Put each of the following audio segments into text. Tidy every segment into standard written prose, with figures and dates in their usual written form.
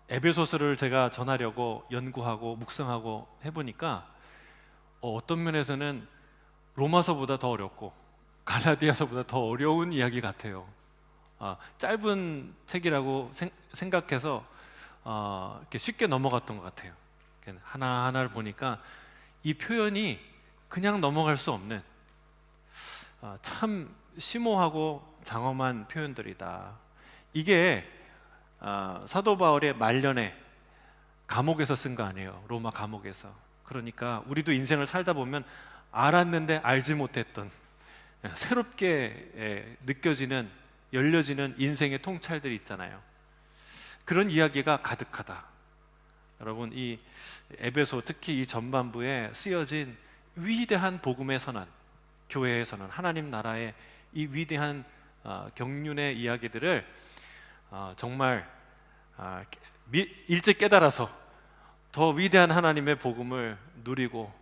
에베소서를 제가 전하려고 연구하고 묵상하고 해보니까 어떤 면에서는 로마서보다 더 어렵고 갈라디아서보다 더 어려운 이야기 같아요. 짧은 책이라고 생각해서 이렇게 쉽게 넘어갔던 것 같아요. 하나하나를 보니까 이 표현이 그냥 넘어갈 수 없는 참 심오하고 장엄한 표현들이다. 이게 사도 바울의 말년에 감옥에서 쓴 거 아니에요. 로마 감옥에서. 그러니까 우리도 인생을 살다 보면 알았는데 알지 못했던 새롭게 느껴지는, 열려지는 인생의 통찰들이 있잖아요. 그런 이야기가 가득하다. 여러분, 이 에베소, 특히 이 전반부에 쓰여진 위대한 복음의 선언, 교회의 선언, 하나님 나라의 이 위대한 경륜의 이야기들을 정말 일찍 깨달아서 더 위대한 하나님의 복음을 누리고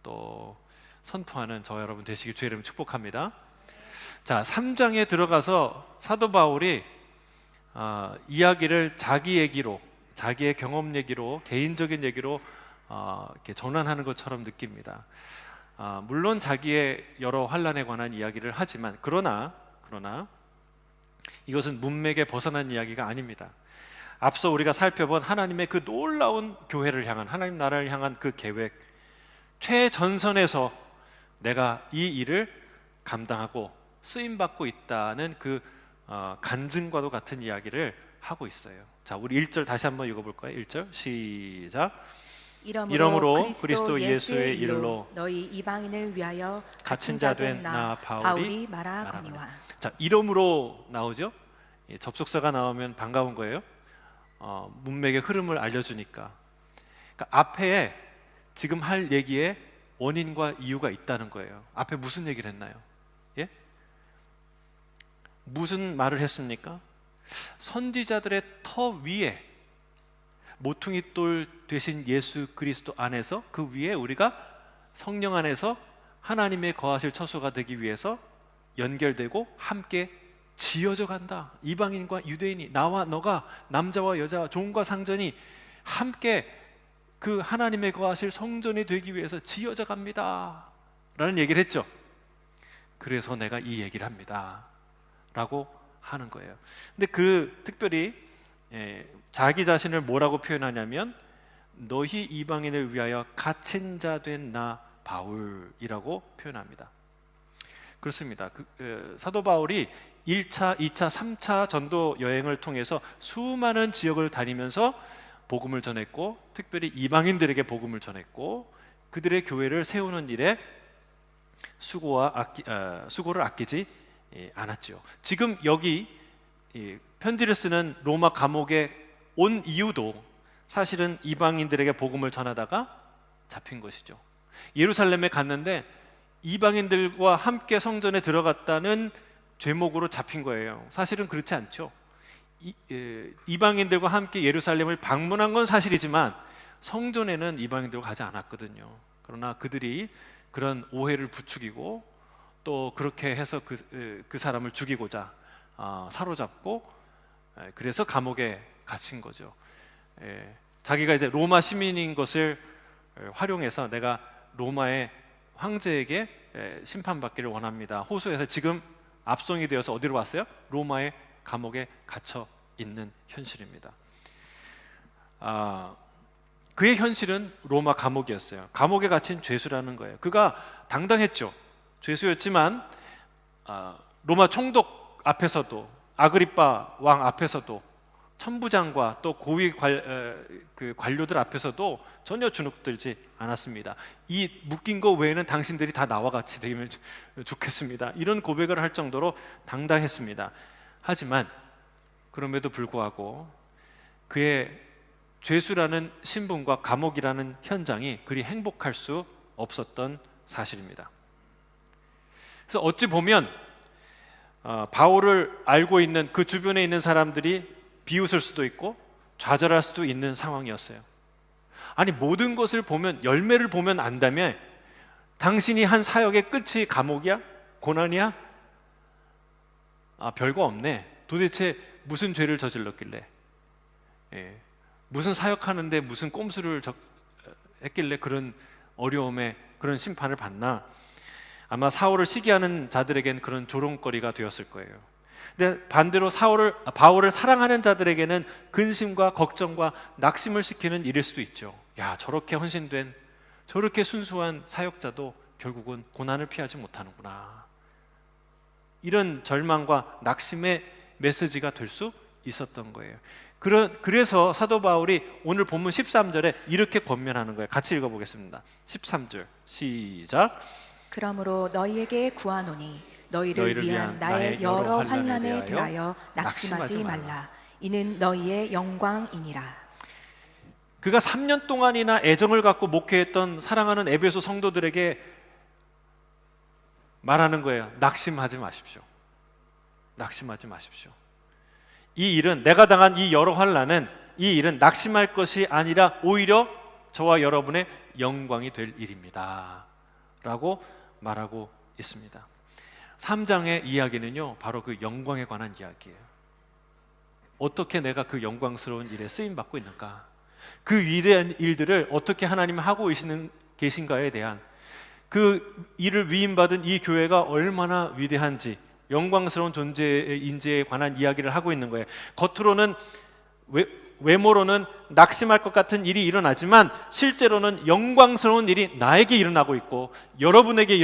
또 선포하는 저와 여러분 되시길 주의 이름으로 축복합니다. 자, 3장에 들어가서 사도 바울이 이야기를 자기 얘기로, 자기의 경험 얘기로, 개인적인 얘기로 이렇게 전환하는 것처럼 느낍니다. 물론 자기의 여러 환난에 관한 이야기를 하지만 그러나 이것은 문맥에 벗어난 이야기가 아닙니다. 앞서 우리가 살펴본 하나님의 그 놀라운 교회를 향한, 하나님 나라를 향한 그 계획, 최전선에서 내가 이 일을 감당하고 쓰임받고 있다는 그 간증과도 같은 이야기를 하고 있어요. 자, 우리 1절 다시 한번 읽어볼까요? 1절 시작. 이러므로 그리스도 예수의 일로 너희 이방인을 위하여 갇힌 자 된 나 바울이 말하거니와. 자, 이러므로 나오죠? 접속사가 나오면 반가운 거예요. 문맥의 흐름을 알려주니까. 그러니까 앞에 지금 할 얘기에 원인과 이유가 있다는 거예요. 앞에 무슨 얘기를 했나요? 예? 무슨 말을 했습니까? 선지자들의 터 위에 모퉁이 돌 되신 예수 그리스도 안에서, 그 위에 우리가 성령 안에서 하나님의 거하실 처소가 되기 위해서 연결되고 함께 지어져 간다. 이방인과 유대인이, 나와 너가, 남자와 여자와 종과 상전이 함께 그 하나님의 거하실 성전이 되기 위해서 지어져 갑니다 라는 얘기를 했죠. 그래서 내가 이 얘기를 합니다 라고 하는 거예요. 근데 특별히 자기 자신을 뭐라고 표현하냐면 너희 이방인을 위하여 갇힌 자 된 나 바울이라고 표현합니다. 그렇습니다. 사도 바울이 1차, 2차, 3차 전도 여행을 통해서 수많은 지역을 다니면서 복음을 전했고, 특별히 이방인들에게 복음을 전했고, 그들의 교회를 세우는 일에 수고를 아끼지 않았죠. 지금 여기 편지를 쓰는 로마 감옥에 온 이유도 사실은 이방인들에게 복음을 전하다가 잡힌 것이죠. 예루살렘에 갔는데 이방인들과 함께 성전에 들어갔다는 죄목으로 잡힌 거예요. 사실은 그렇지 않죠. 이방인들과 함께 예루살렘을 방문한 건 사실이지만 성전에는 이방인들과 가지 않았거든요. 그러나 그들이 그런 오해를 부추기고 또 그렇게 해서 그 사람을 죽이고자 사로잡고, 그래서 감옥에 갇힌 거죠. 자기가 이제 로마 시민인 것을 활용해서 내가 로마의 황제에게 심판받기를 원합니다. 호소해서 지금 압송이 되어서 어디로 왔어요? 로마의 감옥에 갇혀 있는 현실입니다. 그의 현실은 로마 감옥이었어요. 감옥에 갇힌 죄수라는 거예요. 그가 당당했죠. 죄수였지만 로마 총독 앞에서도, 아그리빠 왕 앞에서도, 천부장과 또 고위 관료들 앞에서도 전혀 주눅들지 않았습니다. 이 묶인 거 외에는 당신들이 다 나와 같이 되면 좋겠습니다. 이런 고백을 할 정도로 당당했습니다. 하지만 그럼에도 불구하고 그의 죄수라는 신분과 감옥이라는 현장이 그리 행복할 수 없었던 사실입니다. 그래서 어찌 보면 바울을 알고 있는 그 주변에 있는 사람들이 비웃을 수도 있고 좌절할 수도 있는 상황이었어요. 아니, 모든 것을 보면, 열매를 보면 안다며 당신이 한 사역의 끝이 감옥이야? 고난이야? 별거 없네. 도대체 무슨 죄를 저질렀길래 예. 무슨 사역하는데 무슨 꼼수를 했길래 그런 어려움에 그런 심판을 받나? 아마 사울을 시기하는 자들에겐 그런 조롱거리가 되었을 거예요. 근데 반대로 바울을 사랑하는 자들에게는 근심과 걱정과 낙심을 시키는 일일 수도 있죠. 야, 저렇게 헌신된, 저렇게 순수한 사역자도 결국은 고난을 피하지 못하는구나. 이런 절망과 낙심의 메시지가 될 수 있었던 거예요. 그래서 사도 바울이 오늘 본문 13절에 이렇게 권면하는 거예요. 같이 읽어보겠습니다. 13절 시작. 그러므로 너희에게 구하노니 너희를 위한 나의 여러 환난에 대하여 낙심하지 말라. 이는 너희의 영광이니라. 그가 3년 동안이나 애정을 갖고 목회했던 사랑하는 에베소 성도들에게 말하는 거예요. 낙심하지 마십시오. 낙심하지 마십시오. 이 일은, 내가 당한 이 여러 환난은, 이 일은 낙심할 것이 아니라 오히려 저와 여러분의 영광이 될 일입니다 라고 말하고 있습니다. 3장의 이야기는요, 바로 그 영광에 관한 이야기예요. 어떻게 내가 그 영광스러운 일에 쓰임받고 있는가, 그 위대한 일들을 어떻게 하나님이 하고 계신가에 대한, 그 일을 위임받은 이 교회가 얼마나 위대한지, 영광스러운 존재의 인재에 관한 이야기를 하고 있는 거예요. 겉으로는 외모로는 낙심할 것 같은 일이 일어나지만 실제로는 영광스러운 일이 나에게 일어나고 있고 여러분에게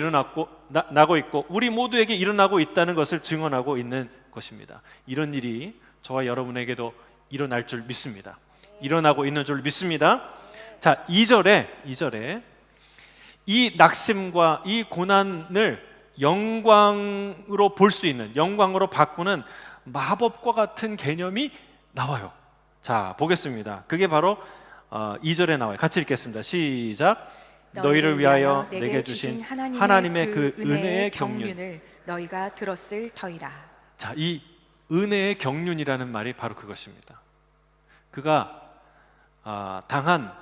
나고 있고 우리 모두에게 일어나고 있다는 것을 증언하고 있는 것입니다. 이런 일이 저와 여러분에게도 일어날 줄 믿습니다. 일어나고 있는 줄 믿습니다. 자, 2절에 이 낙심과 이 고난을 영광으로 볼 수 있는, 영광으로 바꾸는 마법과 같은 개념이 나와요. 자, 보겠습니다. 그게 바로 2절에 나와요. 같이 읽겠습니다. 시작. 너희를 위하여 내게 주신 하나님의 그 은혜의 경륜을 너희가 들었을 터이라. 자, 이 은혜의 경륜이라는 말이 바로 그것입니다. 그가 당한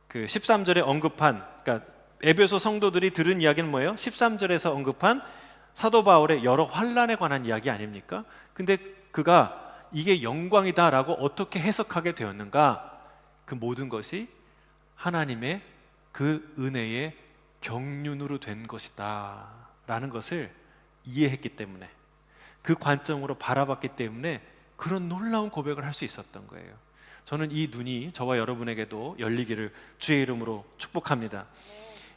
그 13절에 언급한, 그러니까 에베소 성도들이 들은 이야기는 뭐예요? 13절에서 언급한 사도 바울의 여러 환난에 관한 이야기 아닙니까? 근데 그가 이게 영광이다라고 어떻게 해석하게 되었는가? 그 모든 것이 하나님의 그 은혜의 경륜으로 된 것이다 라는 것을 이해했기 때문에, 그 관점으로 바라봤기 때문에 그런 놀라운 고백을 할 수 있었던 거예요. 저는 이 눈이 저와 여러분에게도 열리기를 주의 이름으로 축복합니다.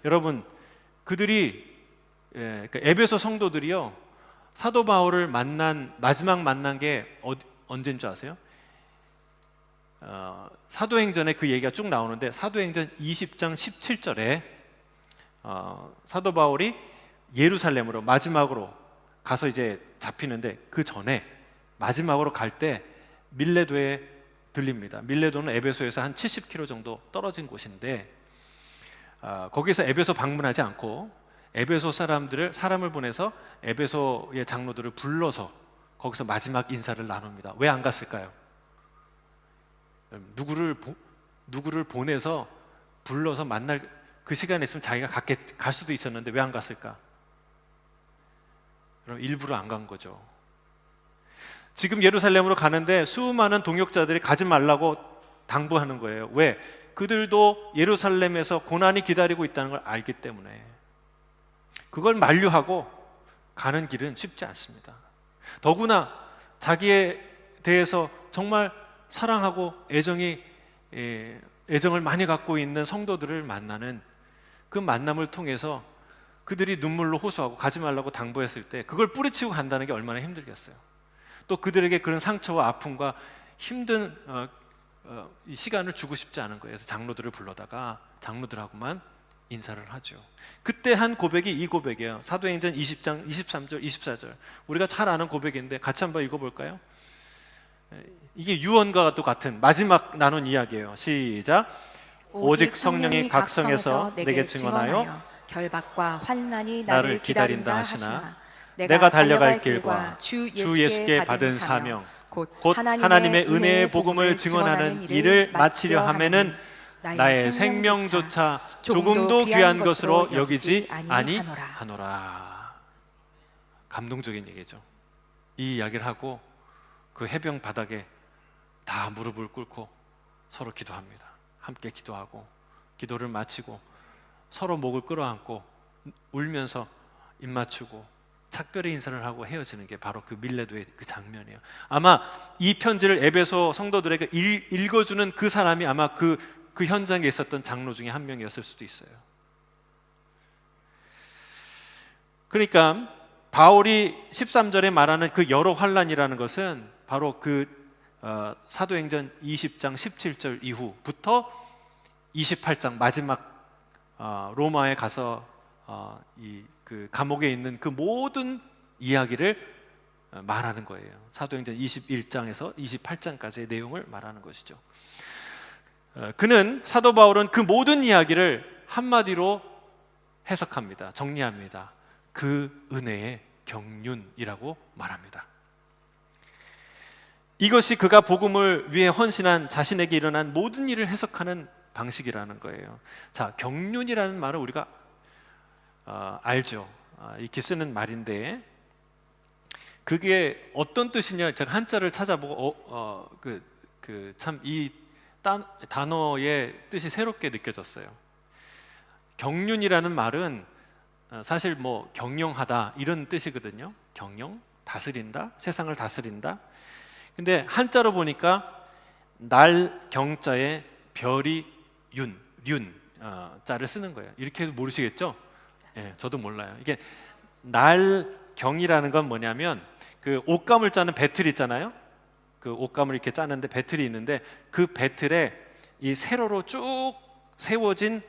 여러분, 그들이 그러니까 에베소 성도들이요, 사도 바울을 마지막 만난 게 언제인 줄 아세요? 사도행전에 그 얘기가 쭉 나오는데 사도행전 20장 17절에 사도 바울이 예루살렘으로 마지막으로 가서 이제 잡히는데, 그 전에 마지막으로 갈 때 밀레도에 들립니다. 밀레도는 에베소에서 한 70km 정도 떨어진 곳인데 거기서 에베소 방문하지 않고 에베소 사람을 보내서 에베소의 장로들을 불러서 거기서 마지막 인사를 나눕니다. 왜 안 갔을까요? 누구를 보내서 불러서 만날 그 시간에 있으면 자기가 갈 수도 있었는데 왜 안 갔을까? 그럼 일부러 안 간 거죠. 지금 예루살렘으로 가는데 수많은 동역자들이 가지 말라고 당부하는 거예요. 왜? 그들도 예루살렘에서 고난이 기다리고 있다는 걸 알기 때문에. 그걸 만류하고 가는 길은 쉽지 않습니다. 더구나 자기에 대해서 정말 사랑하고 애정을 많이 갖고 있는 성도들을 만나는 그 만남을 통해서 그들이 눈물로 호소하고 가지 말라고 당부했을 때 그걸 뿌리치고 간다는 게 얼마나 힘들겠어요. 또 그들에게 그런 상처와 아픔과 힘든 이 시간을 주고 싶지 않은 거예요. 그래서 장로들을 불러다가 장로들하고만 인사를 하죠. 그때 한 고백이 이 고백이에요. 사도행전 20장 23절 24절 우리가 잘 아는 고백인데 같이 한번 읽어볼까요? 이게 유언과도 같은 마지막 나눈 이야기예요. 시작. 오직 성령이 각성해서 내게 증언하여 결박과 환난이 나를 기다린다 하시나 내가 달려갈 길과 주 예수께 받은 사명 곧 하나님의 은혜의 복음을 증언하는 일을 마치려 하면은 나의 생명조차 조금도 귀한 것으로 여기지 아니하노라. 감동적인 얘기죠. 이 이야기를 하고 그 해변 바닥에 다 무릎을 꿇고 서로 기도합니다. 함께 기도하고 기도를 마치고 서로 목을 끌어안고 울면서 입 맞추고 작별의 인사를 하고 헤어지는 게 바로 그 밀레도의 그 장면이에요. 아마 이 편지를 에베소 성도들에게 읽어주는 그 사람이 아마 그 현장에 있었던 장로 중에 한 명이었을 수도 있어요. 그러니까 바울이 13절에 말하는 그 여러 환난이라는 것은 바로 그 사도행전 20장 17절 이후부터 28장 마지막 로마에 가서 그 감옥에 있는 그 모든 이야기를 말하는 거예요. 사도행전 21장에서 28장까지의 내용을 말하는 것이죠. 그는 사도 바울은 그 모든 이야기를 한마디로 해석합니다. 정리합니다. 그 은혜의 경륜이라고 말합니다. 이것이 그가 복음을 위해 헌신한 자신에게 일어난 모든 일을 해석하는 방식이라는 거예요. 자, 경륜이라는 말을 우리가 알죠. 이렇게 쓰는 말인데 그게 어떤 뜻이냐? 제가 한자를 찾아보고 참 이 단어의 뜻이 새롭게 느껴졌어요. 경륜이라는 말은 사실 뭐 경영하다 이런 뜻이거든요. 경영, 다스린다, 세상을 다스린다. 근데 한자로 보니까 날 경자에 별이 륜 자를 쓰는 거예요. 이렇게 해도 모르시겠죠? 예, 저도 몰라요. 이게 날경이라는 건 뭐냐면 그 옷감을 짜는 배틀 있잖아요. 그 옷감을 이렇게 짜는데 배틀이 있는데 그 배틀에 이 세로로 쭉 세워진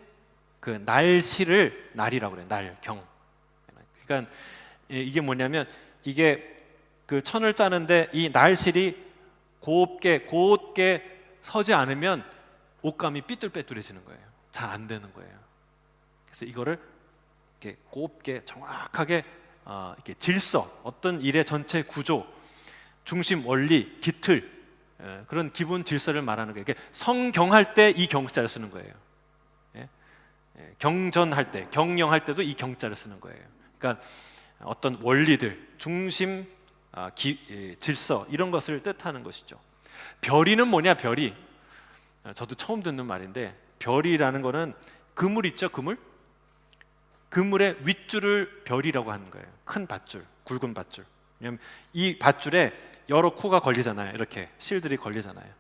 그 날씨를 날이라고 그래요. 날경. 그러니까 이게 뭐냐면 이게 그 천을 짜는데 이 날실이 곧게 서지 않으면 옷감이 삐뚤빼뚤해지는 거예요. 잘 안 되는 거예요. 그래서 이거를 이렇게 곱게 정확하게 이렇게 질서, 어떤 일의 전체 구조, 중심 원리, 기틀 그런 기본 질서를 말하는 거예요. 성경할 때 이 경자를 쓰는 거예요. 경전할 때, 경영할 때도 이 경자를 쓰는 거예요. 그러니까 어떤 원리들, 중심, 질서 이런 것을 뜻하는 것이죠. 별이는 뭐냐? 별이 저도 처음 듣는 말인데 별이라는 거는 그물 있죠? 그물의 윗줄을 별이라고 하는 거예요. 큰 밧줄, 굵은 밧줄. 왜냐하면 이 밧줄에 여러 코가 걸리잖아요. 이렇게 실들이 걸리잖아요.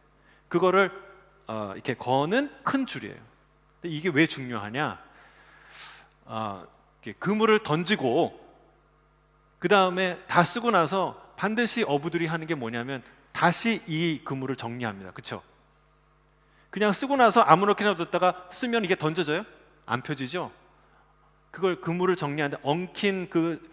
그거를 이렇게 거는 큰 줄이에요. 근데 이게 왜 중요하냐? 그물을 던지고 그 다음에 다 쓰고 나서 반드시 어부들이 하는 게 뭐냐면 다시 이 그물을 정리합니다. 그렇죠? 그냥 쓰고 나서 아무렇게나 뒀다가 쓰면 이게 던져져요? 안 펴지죠? 그걸 그물을 정리하는데 엉킨 그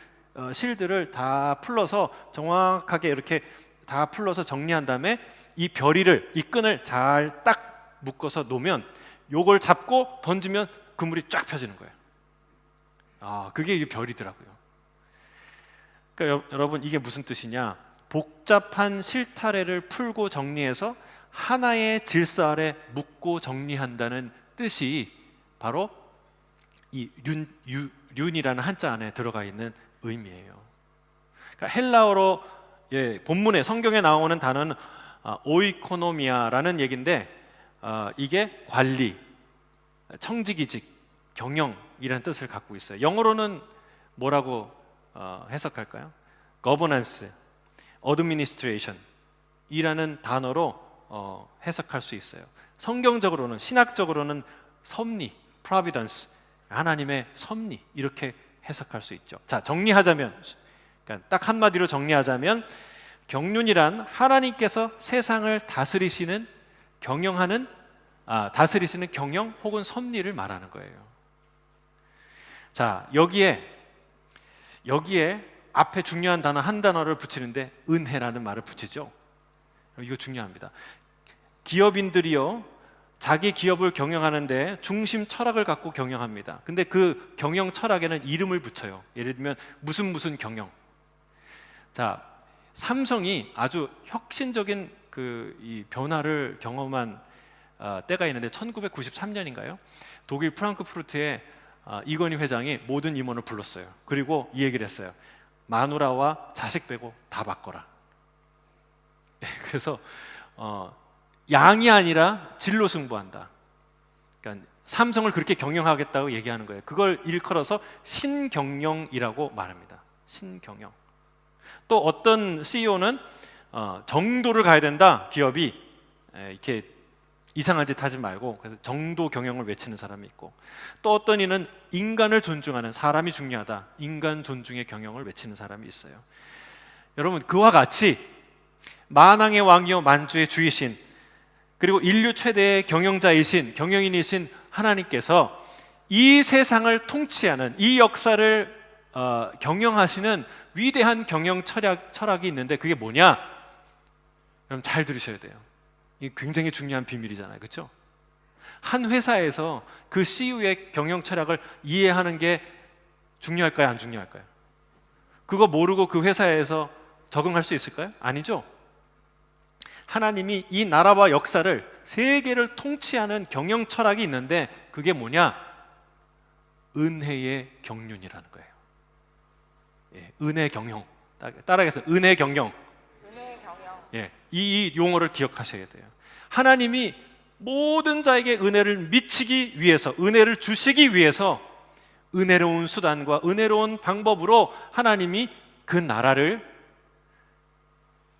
실들을 다 풀러서 정확하게 이렇게 다 풀러서 정리한 다음에 이 별이를, 이 끈을 잘 딱 묶어서 놓으면 요걸 잡고 던지면 그물이 쫙 펴지는 거예요. 그게 이 별이더라고요. 그러니까 여러분 이게 무슨 뜻이냐? 복잡한 실타래를 풀고 정리해서 하나의 질서 아래 묶고 정리한다는 뜻이 바로 이 륜이라는 한자 안에 들어가 있는 의미예요. 그러니까 헬라어로 본문에 성경에 나오는 단어는 오이코노미아라는 얘기인데 이게 관리, 청지기직, 경영이라는 뜻을 갖고 있어요. 영어로는 뭐라고 해석할까요? governance, administration 이라는 단어로 해석할 수 있어요. 성경적으로는, 신학적으로는 섭리, providence, 하나님의 섭리 이렇게 해석할 수 있죠. 자, 정리하자면, 그러니까 딱 한마디로 정리하자면 경륜이란 하나님께서 세상을 다스리시는 경영하는 다스리시는 경영 혹은 섭리를 말하는 거예요. 자, 여기에 앞에 중요한 단어 한 단어를 붙이는데 은혜라는 말을 붙이죠. 이거 중요합니다. 기업인들이요, 자기 기업을 경영하는데 중심 철학을 갖고 경영합니다. 근데 그 경영 철학에는 이름을 붙여요. 예를 들면 무슨 경영. 자, 삼성이 아주 혁신적인 이 변화를 경험한 때가 있는데 1993년인가요? 독일 프랑크푸르트에 이건희 회장이 모든 임원을 불렀어요. 그리고 이 얘기를 했어요. 마누라와 자식 빼고 다 바꿔라. 그래서 양이 아니라 질로 승부한다. 그러니까 삼성을 그렇게 경영하겠다고 얘기하는 거예요. 그걸 일컬어서 신경영이라고 말합니다. 신경영. 또 어떤 CEO는 정도를 가야 된다. 기업이 이렇게 이상한 짓 하지 말고, 그래서 정도 경영을 외치는 사람이 있고, 또 어떤 이는 인간을 존중하는, 사람이 중요하다, 인간 존중의 경영을 외치는 사람이 있어요. 여러분, 그와 같이 만왕의 왕이요 만주의 주이신, 그리고 인류 최대의 경영인이신 하나님께서 이 세상을 통치하는, 이 역사를 경영하시는 위대한 경영 철학이 있는데, 그게 뭐냐? 여러분 잘 들으셔야 돼요. 이게 굉장히 중요한 비밀이잖아요, 그렇죠? 한 회사에서 그 CEO의 경영 철학을 이해하는 게 중요할까요, 안 중요할까요? 그거 모르고 그 회사에서 적응할 수 있을까요? 아니죠. 하나님이 이 나라와 역사를, 세계를 통치하는 경영 철학이 있는데, 그게 뭐냐? 은혜의 경륜이라는 거예요. 예, 은혜 경영. 따라하겠습니다. 은혜 경영. 예, 이 용어를 기억하셔야 돼요. 하나님이 모든 자에게 은혜를 미치기 위해서, 은혜를 주시기 위해서 은혜로운 수단과 은혜로운 방법으로 하나님이 그 나라를,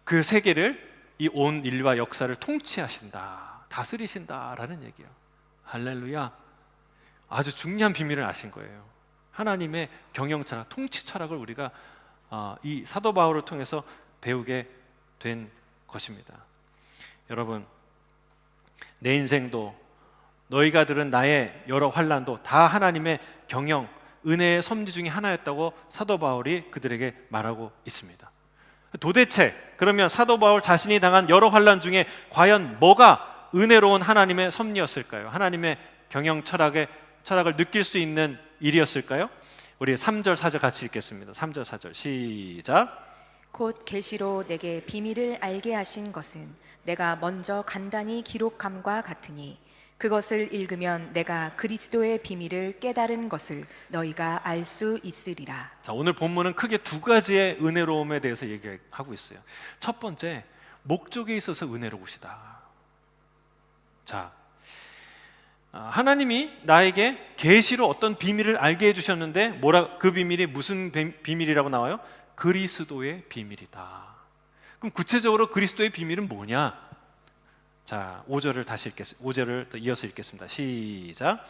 그 세계를, 이 온 인류와 역사를 통치하신다, 다스리신다라는 얘기예요. 할렐루야. 아주 중요한 비밀을 아신 거예요. 하나님의 경영 철학, 통치 철학을 우리가 이 사도 바울을 통해서 배우게 된 것입니다. 여러분, 내 인생도, 너희가 들은 나의 여러 환난도 다 하나님의 경영, 은혜의 섭리 중에 하나였다고 사도 바울이 그들에게 말하고 있습니다. 도대체 그러면 사도 바울 자신이 당한 여러 환난 중에 과연 뭐가 은혜로운 하나님의 섭리였을까요? 하나님의 경영 철학을 느낄 수 있는 일이었을까요? 우리 3절 4절 같이 읽겠습니다. 3절 4절 시작. 곧 계시로 내게 비밀을 알게 하신 것은 내가 먼저 간단히 기록함과 같으니 그것을 읽으면 내가 그리스도의 비밀을 깨달은 것을 너희가 알 수 있으리라. 자, 오늘 본문은 크게 두 가지의 은혜로움에 대해서 얘기하고 있어요. 첫 번째, 목적에 있어서 은혜로우시다. 자, 하나님이 나에게 계시로 어떤 비밀을 알게 해주셨는데, 그 비밀이 무슨 비밀이라고 나와요? 그리스도의 비밀이다. 그럼 구체적으로 그리스도의 비밀은 뭐냐? 자, 5절을 다시 읽겠습니다. 5절을 또 이어서 읽겠습니다. 시작.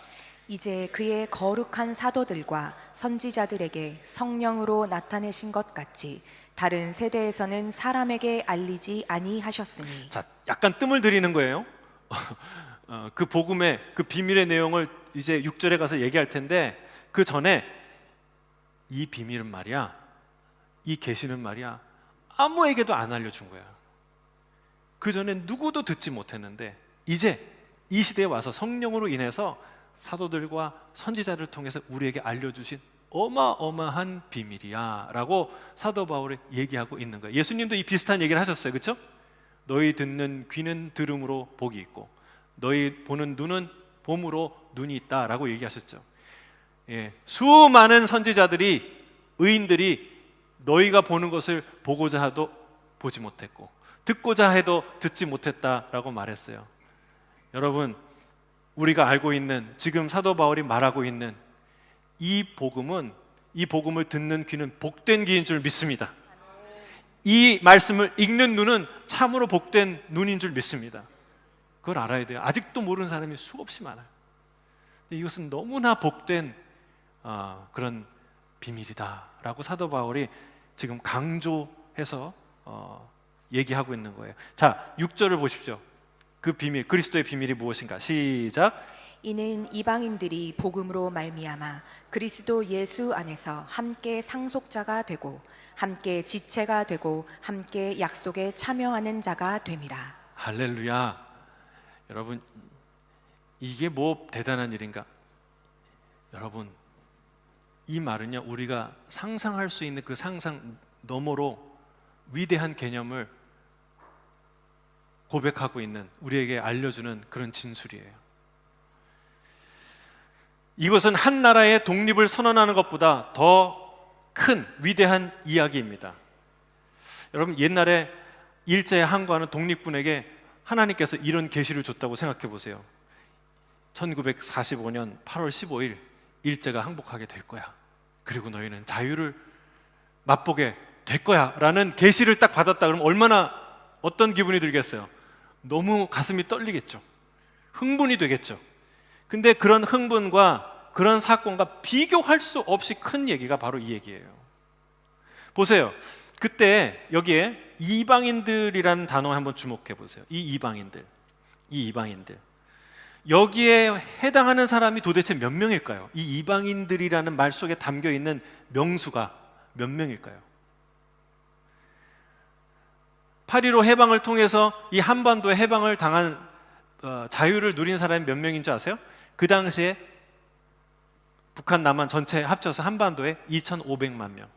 이제 그의 거룩한 사도들과 선지자들에게 성령으로 나타내신 것 같이 다른 세대에서는 사람에게 알리지 아니하셨으니. 자, 약간 뜸을 들이는 거예요. 그 복음의 그 비밀의 내용을 이제 6절에 가서 얘기할 텐데, 그 전에 이 비밀은 말이야, 이 계시는 말이야, 아무에게도 안 알려준 거야. 그 전에 누구도 듣지 못했는데 이제 이 시대에 와서 성령으로 인해서 사도들과 선지자를 통해서 우리에게 알려주신 어마어마한 비밀이야 라고 사도 바울이 얘기하고 있는 거예요. 예수님도 이 비슷한 얘기를 하셨어요, 그렇죠? 너희 듣는 귀는 들음으로 복이 있고 너희 보는 눈은 봄으로 눈이 있다 라고 얘기하셨죠. 예, 수많은 선지자들이, 의인들이 너희가 보는 것을 보고자 해도 보지 못했고 듣고자 해도 듣지 못했다라고 말했어요. 여러분, 우리가 알고 있는, 지금 사도 바울이 말하고 있는 이 복음은, 이 복음을 듣는 귀는 복된 귀인 줄 믿습니다. 이 말씀을 읽는 눈은 참으로 복된 눈인 줄 믿습니다. 그걸 알아야 돼요. 아직도 모르는 사람이 수없이 많아요. 근데 이것은 너무나 복된 그런 비밀이다라고 사도 바울이 지금 강조해서 얘기하고 있는 거예요. 자, 6절을 보십시오. 그 비밀, 그리스도의 비밀이 무엇인가? 시작. 이는 이방인들이 복음으로 말미암아 그리스도 예수 안에서 함께 상속자가 되고 함께 지체가 되고 함께 약속에 참여하는 자가 됨이라. 할렐루야. 여러분, 이게 뭐 대단한 일인가? 여러분, 이 말은요, 우리가 상상할 수 있는 그 상상 너머로 위대한 개념을 고백하고 있는, 우리에게 알려주는 그런 진술이에요. 이것은 한 나라의 독립을 선언하는 것보다 더 큰 위대한 이야기입니다. 여러분, 옛날에 일제의 항구하는 독립군에게 하나님께서 이런 계시를 줬다고 생각해 보세요. 1945년 8월 15일 일제가 항복하게 될 거야. 그리고 너희는 자유를 맛보게 될 거야 라는 계시를 딱 받았다 그러면 얼마나 어떤 기분이 들겠어요? 너무 가슴이 떨리겠죠. 흥분이 되겠죠. 근데 그런 흥분과 그런 사건과 비교할 수 없이 큰 얘기가 바로 이 얘기예요. 보세요. 그때 여기에 이방인들이라는 단어에 한번 주목해 보세요. 이 이방인들. 여기에 해당하는 사람이 도대체 몇 명일까요? 이 이방인들이라는 말 속에 담겨 있는 명수가 몇 명일까요? 8.15 해방을 통해서 이 한반도에 해방을 당한 자유를 누린 사람이 몇 명인 줄 아세요? 그 당시에 북한, 남한 전체 합쳐서 한반도에 2,500만 명.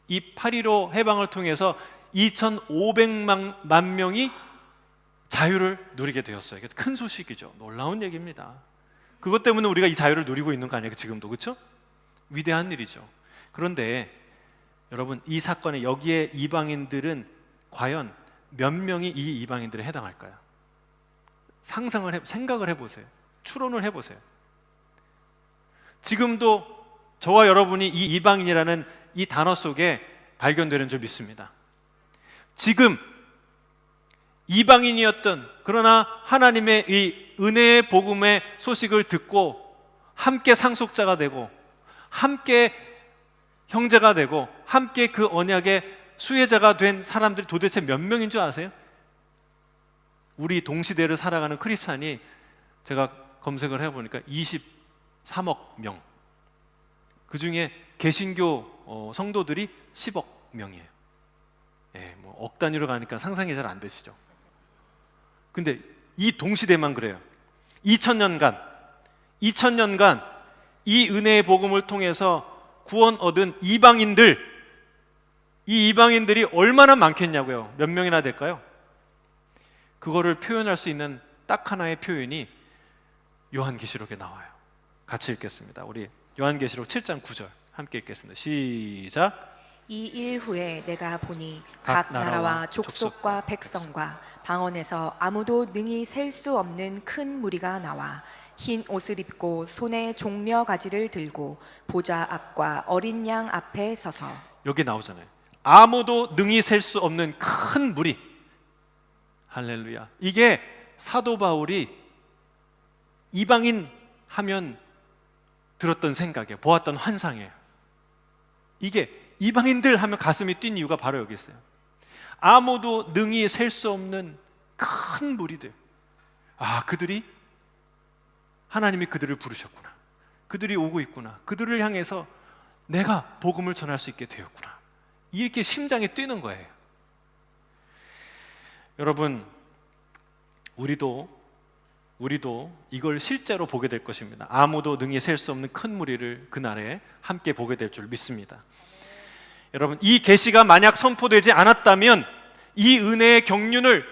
이 8.15 해방을 통해서 2,500만 명이 자유를 누리게 되었어요. 이게 큰 소식이죠. 놀라운 얘기입니다. 그것 때문에 우리가 이 자유를 누리고 있는 거 아니에요? 지금도. 그렇죠? 위대한 일이죠. 그런데 여러분, 이 사건에 여기에 이방인들은 과연 몇 명이 이 이방인들에 해당할까요? 생각을 해보세요. 추론을 해보세요. 지금도 저와 여러분이 이 이방인이라는 이 단어 속에 발견되는 줄 믿습니다. 지금 이방인이었던, 그러나 하나님의 이 은혜의 복음의 소식을 듣고 함께 상속자가 되고 함께 형제가 되고 함께 그 언약의 수혜자가 된 사람들이 도대체 몇 명인 줄 아세요? 우리 동시대를 살아가는 크리스찬이 제가 검색을 해보니까 23억 명. 그 중에 개신교 성도들이 10억 명이에요. 예, 뭐 억 단위로 가니까 상상이 잘 안 되시죠? 근데 이 동시대만 그래요. 2000년간 이 은혜의 복음을 통해서 구원 얻은 이방인들이 얼마나 많겠냐고요. 몇 명이나 될까요? 그거를 표현할 수 있는 딱 하나의 표현이 요한계시록에 나와요. 같이 읽겠습니다. 우리 요한계시록 7장 9절 함께 읽겠습니다. 시작. 이 일 후에 내가 보니 각 나라와 족속과 백성과 방언에서 아무도 능히 셀 수 없는 큰 무리가 나와 흰 옷을 입고 손에 종려 가지를 들고 보좌 앞과 어린 양 앞에 서서. 여기 나오잖아요. 아무도 능히 셀 수 없는 큰 무리. 할렐루야. 이게 사도 바울이 이방인 하면 들었던 생각이에요. 보았던 환상이에요. 이게 이방인들 하면 가슴이 뛴 이유가 바로 여기 있어요. 아무도 능히 셀 수 없는 큰 무리들. 아, 하나님이 그들을 부르셨구나. 그들이 오고 있구나. 그들을 향해서 내가 복음을 전할 수 있게 되었구나. 이렇게 심장이 뛰는 거예요. 여러분, 우리도 이걸 실제로 보게 될 것입니다. 아무도 능히 셀 수 없는 큰 무리를 그날에 함께 보게 될 줄 믿습니다. 여러분, 이 계시가 만약 선포되지 않았다면, 이 은혜의 경륜을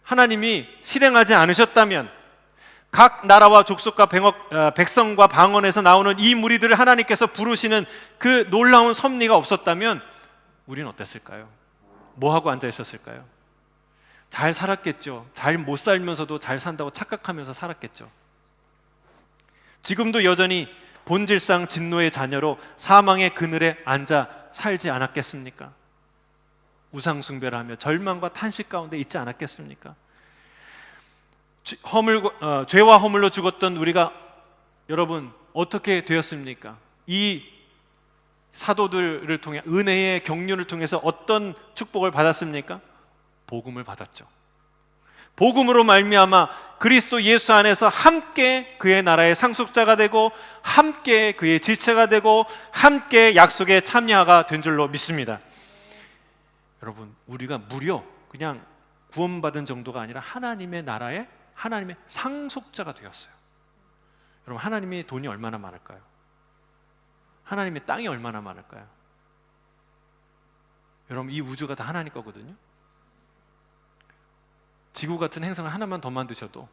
하나님이 실행하지 않으셨다면, 각 나라와 족속과 백성과 방언에서 나오는 이 무리들을 하나님께서 부르시는 그 놀라운 섭리가 없었다면 우리는 어땠을까요? 뭐하고 앉아 있었을까요? 잘 살았겠죠. 잘 못 살면서도 잘 산다고 착각하면서 살았겠죠. 지금도 여전히 본질상 진노의 자녀로 사망의 그늘에 앉아 살지 않았겠습니까? 우상 숭배를 하며 절망과 탄식 가운데 있지 않았겠습니까? 죄와 허물로 죽었던 우리가 여러분 어떻게 되었습니까? 이 사도들을 통해 은혜의 경륜을 통해서 어떤 축복을 받았습니까? 복음을 받았죠. 복음으로 말미암아 그리스도 예수 안에서 함께 그의 나라의 상속자가 되고 함께 그의 지체가 되고 함께 약속의 참여가 된 줄로 믿습니다. 여러분, 우리가 무려 그냥 구원받은 정도가 아니라 하나님의 나라의 하나님의 상속자가 되었어요. 여러분, 하나님의 돈이 얼마나 많을까요? 하나님의 땅이 얼마나 많을까요? 여러분, 이 우주가 다 하나님 거거든요. 지구 같은 행성을 하나만 더 만드셔도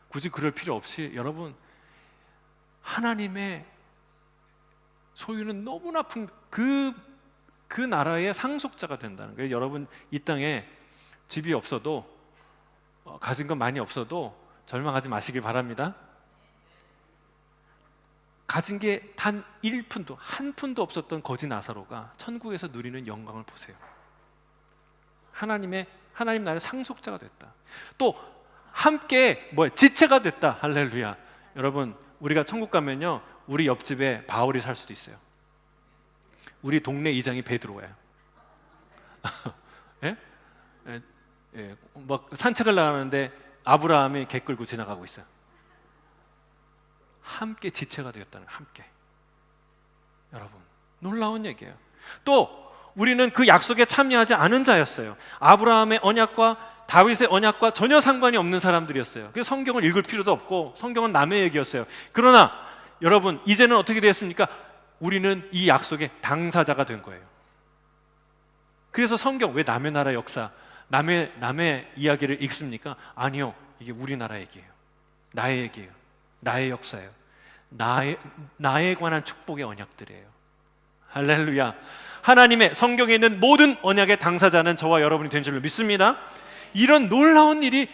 굳이 그럴 필요 없이 여러분, 하나님의 소유는 너무나 그 나라의 상속자가 된다는 거예요. 여러분, 이 땅에 집이 없어도 가진 건 많이 없어도 절망하지 마시길 바랍니다. 가진 게 단 1푼도 한 푼도 없었던 거지 나사로가 천국에서 누리는 영광을 보세요. 하나님 나라의 상속자가 됐다. 또 함께 지체가 됐다. 할렐루야. 여러분, 우리가 천국 가면요, 우리 옆집에 바울이 살 수도 있어요. 우리 동네 이장이 베드로예요. 예? 예, 예, 막 산책을 나가는데 아브라함이 개 끌고 지나가고 있어요. 함께 지체가 되었다는 거예요. 함께. 여러분, 놀라운 얘기예요. 또 우리는 그 약속에 참여하지 않은 자였어요. 아브라함의 언약과 다윗의 언약과 전혀 상관이 없는 사람들이었어요. 그래서 성경을 읽을 필요도 없고 성경은 남의 얘기였어요. 그러나 여러분, 이제는 어떻게 되었습니까? 우리는 이 약속의 당사자가 된 거예요. 그래서 성경 왜 남의 나라 역사, 남의 이야기를 읽습니까? 아니요, 이게 우리나라 얘기예요. 나의 얘기예요. 나의 역사예요. 나에 관한 축복의 언약들이에요. 할렐루야. 하나님의 성경에 있는 모든 언약의 당사자는 저와 여러분이 된 줄로 믿습니다. 이런 놀라운 일이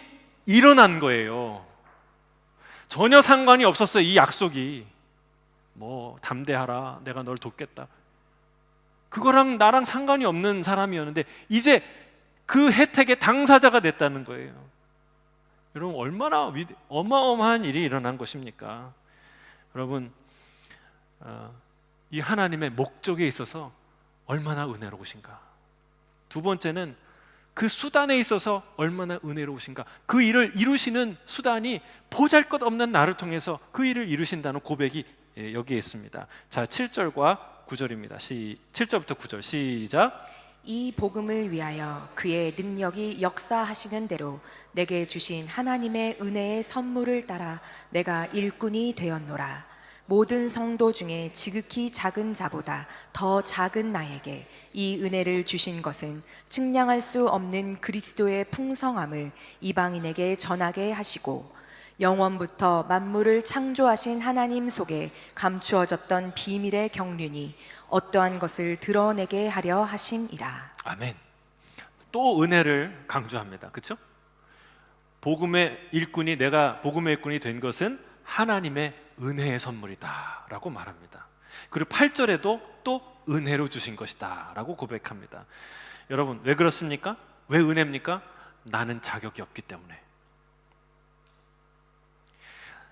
일어난 거예요. 전혀 상관이 없었어요. 이 약속이 담대하라, 내가 널 돕겠다, 그거랑 나랑 상관이 없는 사람이었는데 이제 그 혜택의 당사자가 됐다는 거예요. 여러분, 얼마나 어마어마한 일이 일어난 것입니까? 여러분, 이 하나님의 목적에 있어서 얼마나 은혜로우신가. 두 번째는 그 수단에 있어서 얼마나 은혜로우신가. 그 일을 이루시는 수단이 보잘것없는 나를 통해서 그 일을 이루신다는 고백이 여기에 있습니다. 자, 7절과 9절입니다. 7절부터 9절 시작. 이 복음을 위하여 그의 능력이 역사하시는 대로 내게 주신 하나님의 은혜의 선물을 따라 내가 일꾼이 되었노라. 모든 성도 중에 지극히 작은 자보다 더 작은 나에게 이 은혜를 주신 것은 측량할 수 없는 그리스도의 풍성함을 이방인에게 전하게 하시고 영원부터 만물을 창조하신 하나님 속에 감추어졌던 비밀의 경륜이 어떠한 것을 드러내게 하려 하심이라. 아멘. 또 은혜를 강조합니다. 그렇죠? 복음의 일꾼이, 내가 복음의 일꾼이 된 것은 하나님의 은혜의 선물이다 라고 말합니다. 그리고 8절에도 또 은혜로 주신 것이다 라고 고백합니다. 여러분, 왜 그렇습니까? 왜 은혜입니까? 나는 자격이 없기 때문에.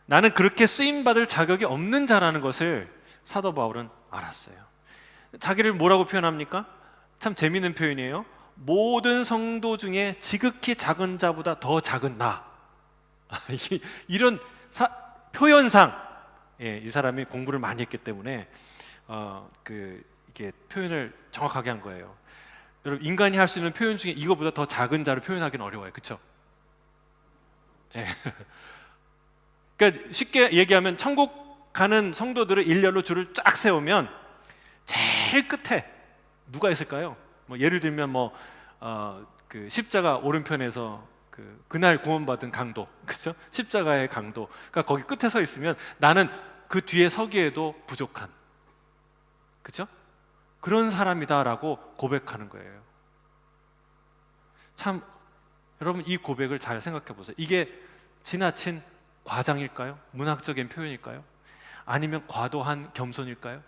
나는 그렇게 쓰임받을 자격이 없는 자라는 것을 사도 바울은 알았어요. 자기를 뭐라고 표현합니까? 참 재미있는 표현이에요. 모든 성도 중에 지극히 작은 자보다 더 작은 나. 이런 표현상, 이 사람이 공부를 많이 했기 때문에 이게 표현을 정확하게 한 거예요. 여러분, 인간이 할 수 있는 표현 중에 이거보다 더 작은 자를 표현하기는 어려워요. 그렇죠? 그러니까 쉽게 얘기하면 천국 가는 성도들을 일렬로 줄을 쫙 세우면 제일 끝에 누가 있을까요? 예를 들면 그 십자가 오른편에서 그날 구원받은 강도, 그렇죠? 십자가의 강도, 그러니까 거기 끝에 서 있으면 나는 그 뒤에 서기에도 부족한, 그렇죠? 그런 사람이다라고 고백하는 거예요. 참, 여러분, 이 고백을 잘 생각해 보세요. 이게 지나친 과장일까요? 문학적인 표현일까요? 아니면 과도한 겸손일까요?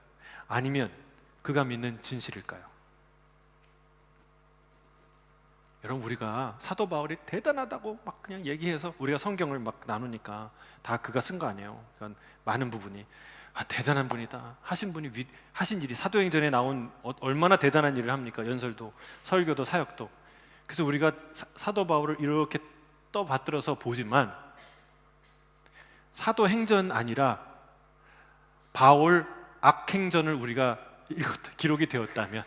아니면 그가 믿는 진실일까요? 여러분, 우리가 사도 바울이 대단하다고 막 그냥 얘기해서 우리가 성경을 막 나누니까 다 그가 쓴 거 아니에요. 그러니까 많은 부분이 대단한 분이다, 하신 분이 하신 일이, 사도행전에 나온 얼마나 대단한 일을 합니까? 연설도, 설교도, 사역도. 그래서 우리가 사도 바울을 이렇게 떠받들어서 보지만 사도행전 아니라 바울 악행전을 우리가 기록이 되었다면,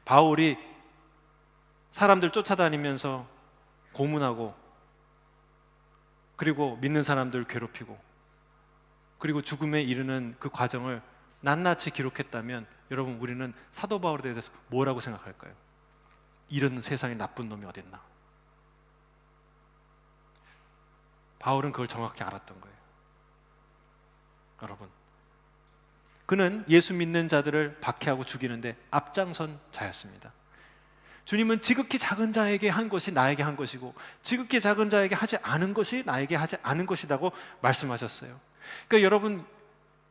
바울이 사람들 쫓아다니면서 고문하고, 그리고 믿는 사람들 괴롭히고, 그리고 죽음에 이르는 그 과정을 낱낱이 기록했다면, 여러분, 우리는 사도 바울에 대해서 뭐라고 생각할까요? 이런 세상에 나쁜 놈이 어딨나? 바울은 그걸 정확히 알았던 거예요. 여러분, 그는 예수 믿는 자들을 박해하고 죽이는데 앞장선 자였습니다. 주님은 지극히 작은 자에게 한 것이 나에게 한 것이고 지극히 작은 자에게 하지 않은 것이 나에게 하지 않은 것이라고 말씀하셨어요. 그러니까 여러분,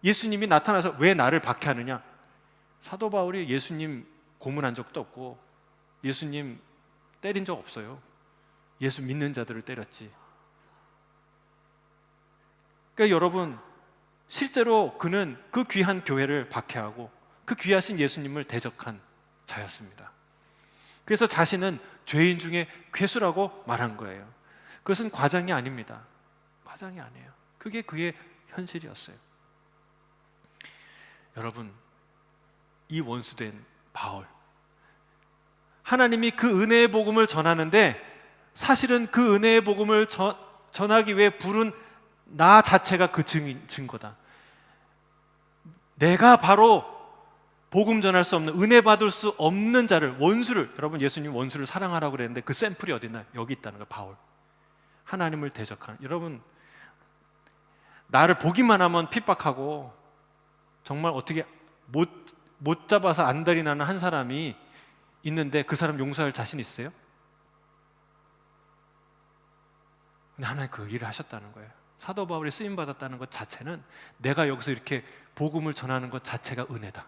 예수님이 나타나서 왜 나를 박해하느냐? 사도 바울이 예수님 고문한 적도 없고 예수님 때린 적 없어요. 예수 믿는 자들을 때렸지. 그러니까 여러분, 실제로 그는 그 귀한 교회를 박해하고 그 귀하신 예수님을 대적한 자였습니다. 그래서 자신은 죄인 중에 괴수라고 말한 거예요. 그것은 과장이 아닙니다. 과장이 아니에요. 그게 그의 현실이었어요. 여러분, 이 원수된 바울, 하나님이 그 은혜의 복음을 전하는데 사실은 그 은혜의 복음을 전하기 위해 부른 나 자체가 그 증거다. 내가 바로 복음 전할 수 없는, 은혜 받을 수 없는 자를, 원수를, 여러분 예수님 원수를 사랑하라고 그랬는데 그 샘플이 어디 있나요? 여기 있다는 거예요. 바울. 하나님을 대적하는. 여러분, 나를 보기만 하면 핍박하고 정말 어떻게 못 잡아서 안달이 나는 한 사람이 있는데 그 사람 용서할 자신 있어요? 근데 하나님 그 일을 하셨다는 거예요. 사도 바울이 쓰임 받았다는 것 자체는 내가 여기서 이렇게 복음을 전하는 것 자체가 은혜다.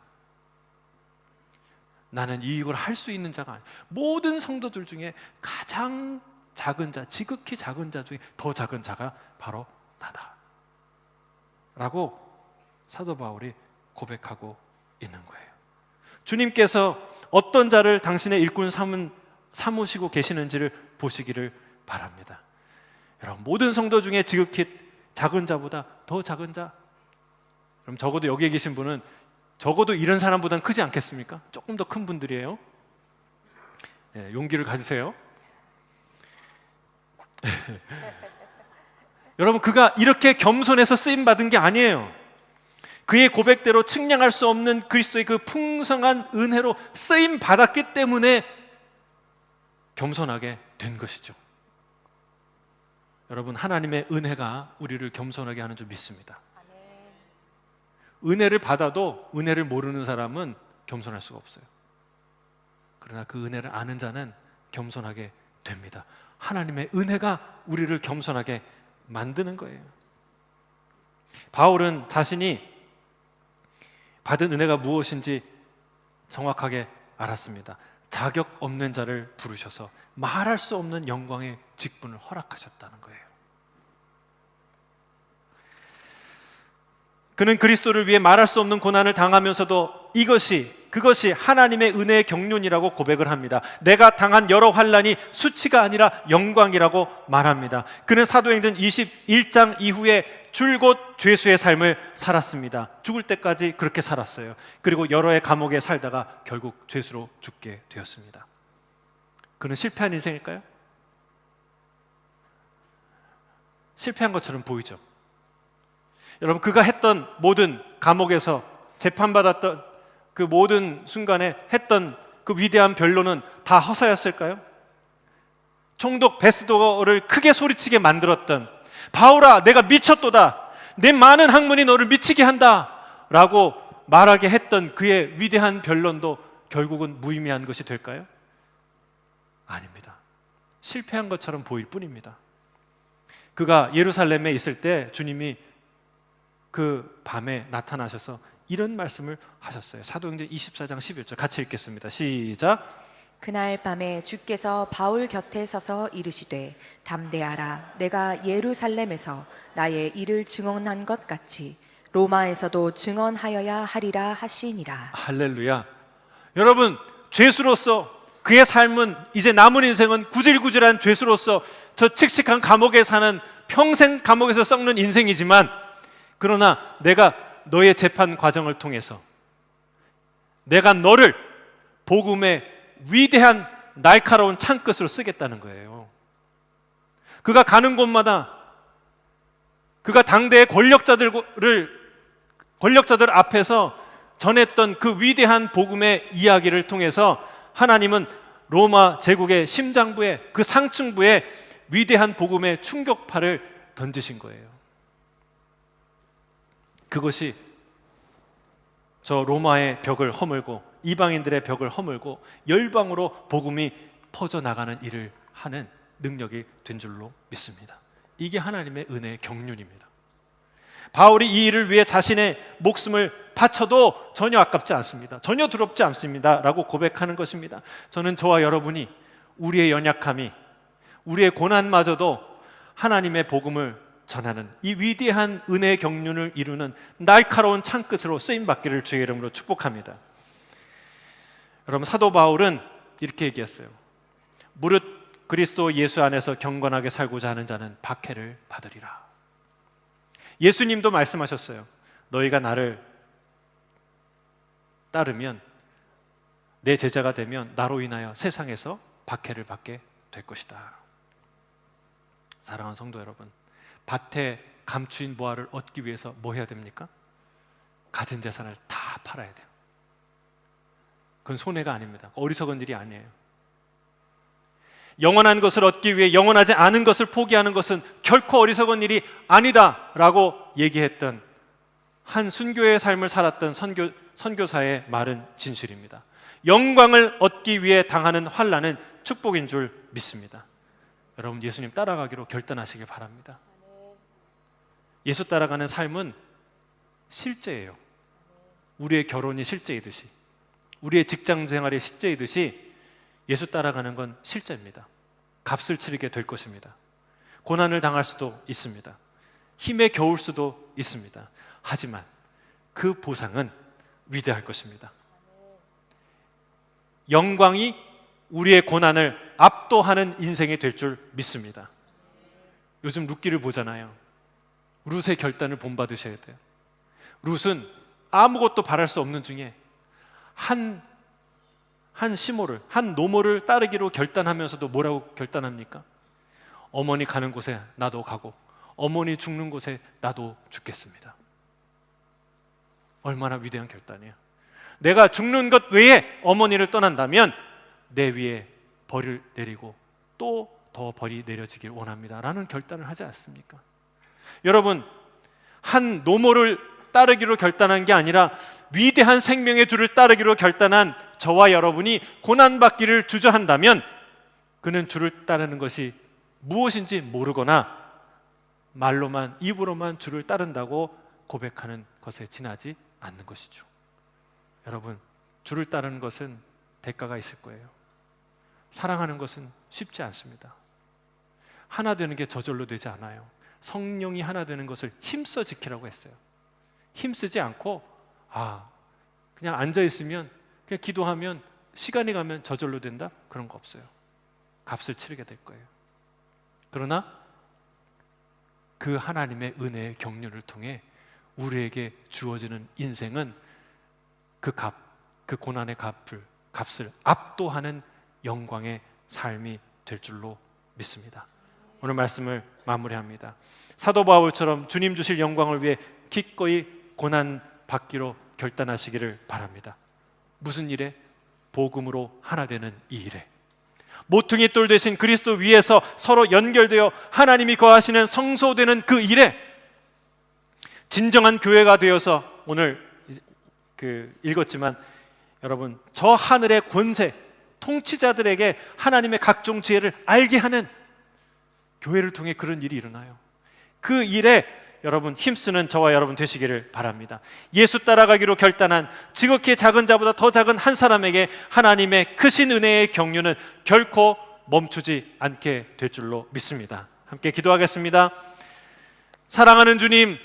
나는 이걸 할 수 있는 자가 아니야. 모든 성도들 중에 가장 작은 자, 지극히 작은 자 중에 더 작은 자가 바로 나다 라고 사도 바울이 고백하고 있는 거예요. 주님께서 어떤 자를 당신의 일꾼 삼으시고 계시는지를 보시기를 바랍니다. 여러분, 모든 성도 중에 지극히 작은 자보다 더 작은 자, 그럼 적어도 여기에 계신 분은 적어도 이런 사람보다는 크지 않겠습니까? 조금 더 큰 분들이에요. 네, 용기를 가지세요. 여러분, 그가 이렇게 겸손해서 쓰임받은 게 아니에요. 그의 고백대로 측량할 수 없는 그리스도의 그 풍성한 은혜로 쓰임받았기 때문에 겸손하게 된 것이죠. 여러분, 하나님의 은혜가 우리를 겸손하게 하는 줄 믿습니다. 은혜를 받아도 은혜를 모르는 사람은 겸손할 수가 없어요. 그러나 그 은혜를 아는 자는 겸손하게 됩니다. 하나님의 은혜가 우리를 겸손하게 만드는 거예요. 바울은 자신이 받은 은혜가 무엇인지 정확하게 알았습니다. 자격 없는 자를 부르셔서 말할 수 없는 영광의 직분을 허락하셨다는 거예요. 그는 그리스도를 위해 말할 수 없는 고난을 당하면서도 그것이 하나님의 은혜의 경륜이라고 고백을 합니다. 내가 당한 여러 환난이 수치가 아니라 영광이라고 말합니다. 그는 사도행전 21장 이후에 줄곧 죄수의 삶을 살았습니다. 죽을 때까지 그렇게 살았어요. 그리고 여러 해 감옥에 살다가 결국 죄수로 죽게 되었습니다. 그는 실패한 인생일까요? 실패한 것처럼 보이죠. 여러분, 그가 했던 모든, 감옥에서 재판받았던 그 모든 순간에 했던 그 위대한 변론은 다 허사였을까요? 총독 베스도를 크게 소리치게 만들었던, 바울아 내가 미쳤도다, 내 많은 학문이 너를 미치게 한다 라고 말하게 했던 그의 위대한 변론도 결국은 무의미한 것이 될까요? 아닙니다. 실패한 것처럼 보일 뿐입니다. 그가 예루살렘에 있을 때 주님이 그 밤에 나타나셔서 이런 말씀을 하셨어요. 사도행전 24장 11절 같이 읽겠습니다. 시작. 그날 밤에 주께서 바울 곁에 서서 이르시되 담대하라, 내가 예루살렘에서 나의 일을 증언한 것 같이 로마에서도 증언하여야 하리라 하시니라. 할렐루야. 여러분, 죄수로서 그의 삶은, 이제 남은 인생은 구질구질한 죄수로서 저 칙칙한 감옥에 사는, 평생 감옥에서 썩는 인생이지만, 그러나 내가 너의 재판 과정을 통해서 내가 너를 복음의 위대한 날카로운 창끝으로 쓰겠다는 거예요. 그가 가는 곳마다 그가 당대의 권력자들 앞에서 전했던 그 위대한 복음의 이야기를 통해서 하나님은 로마 제국의 심장부에, 그 상층부에 위대한 복음의 충격파를 던지신 거예요. 그것이 저 로마의 벽을 허물고 이방인들의 벽을 허물고 열방으로 복음이 퍼져나가는 일을 하는 능력이 된 줄로 믿습니다. 이게 하나님의 은혜의 경륜입니다. 바울이 이 일을 위해 자신의 목숨을 바쳐도 전혀 아깝지 않습니다. 전혀 두렵지 않습니다 라고 고백하는 것입니다. 저는 저와 여러분이 우리의 연약함이, 우리의 고난마저도 하나님의 복음을 전하는 이 위대한 은혜의 경륜을 이루는 날카로운 창끝으로 쓰임받기를 주의 이름으로 축복합니다. 여러분, 사도 바울은 이렇게 얘기했어요. 무릇 그리스도 예수 안에서 경건하게 살고자 하는 자는 박해를 받으리라. 예수님도 말씀하셨어요. 너희가 나를 따르면, 내 제자가 되면 나로 인하여 세상에서 박해를 받게 될 것이다. 사랑하는 성도 여러분, 밭에 감추인 보화를 얻기 위해서 뭐 해야 됩니까? 가진 재산을 다 팔아야 돼요. 그건 손해가 아닙니다. 어리석은 일이 아니에요. 영원한 것을 얻기 위해 영원하지 않은 것을 포기하는 것은 결코 어리석은 일이 아니다 라고 얘기했던 한 순교의 삶을 살았던 선교사의 말은 진실입니다. 영광을 얻기 위해 당하는 환난은 축복인 줄 믿습니다. 여러분, 예수님 따라가기로 결단하시길 바랍니다. 예수 따라가는 삶은 실제예요. 우리의 결혼이 실제이듯이, 우리의 직장 생활이 실제이듯이 예수 따라가는 건 실제입니다. 값을 치르게 될 것입니다. 고난을 당할 수도 있습니다. 힘에 겨울 수도 있습니다. 하지만 그 보상은 위대할 것입니다. 영광이 우리의 고난을 압도하는 인생이 될 줄 믿습니다. 요즘 룻기를 보잖아요. 룻의 결단을 본받으셔야 돼요. 룻은 아무것도 바랄 수 없는 중에 한 시모를, 한 노모를 따르기로 결단하면서도 뭐라고 결단합니까? 어머니 가는 곳에 나도 가고 어머니 죽는 곳에 나도 죽겠습니다. 얼마나 위대한 결단이에요. 내가 죽는 것 외에 어머니를 떠난다면 내 위에 벌을 내리고 또 더 벌이 내려지길 원합니다 라는 결단을 하지 않습니까? 여러분, 한 노모를 따르기로 결단한 게 아니라 위대한 생명의 주를 따르기로 결단한 저와 여러분이 고난받기를 주저한다면 그는 주를 따르는 것이 무엇인지 모르거나 말로만, 입으로만 주를 따른다고 고백하는 것에 지나지 않는 것이죠. 여러분, 주를 따르는 것은 대가가 있을 거예요. 사랑하는 것은 쉽지 않습니다. 하나 되는 게 저절로 되지 않아요. 성령이 하나 되는 것을 힘써 지키라고 했어요. 힘쓰지 않고 그냥 앉아있으면, 그냥 기도하면 시간이 가면 저절로 된다? 그런 거 없어요. 값을 치르게 될 거예요. 그러나 그 하나님의 은혜의 경륜을 통해 우리에게 주어지는 인생은 그 고난의 값을 압도하는 영광의 삶이 될 줄로 믿습니다. 오늘 말씀을 마무리합니다. 사도 바울처럼 주님 주실 영광을 위해 기꺼이 고난 받기로 결단하시기를 바랍니다. 무슨 일에? 복음으로 하나 되는 이 일에, 모퉁이 돌 되신 그리스도 위에서 서로 연결되어 하나님이 거하시는 성소되는 그 일에 진정한 교회가 되어서, 오늘 읽었지만 여러분, 저 하늘의 권세, 통치자들에게 하나님의 각종 지혜를 알게 하는 교회를 통해 그런 일이 일어나요. 그 일에 여러분 힘쓰는 저와 여러분 되시기를 바랍니다. 예수 따라가기로 결단한 지극히 작은 자보다 더 작은 한 사람에게 하나님의 크신 은혜의 경륜은 결코 멈추지 않게 될 줄로 믿습니다. 함께 기도하겠습니다. 사랑하는 주님,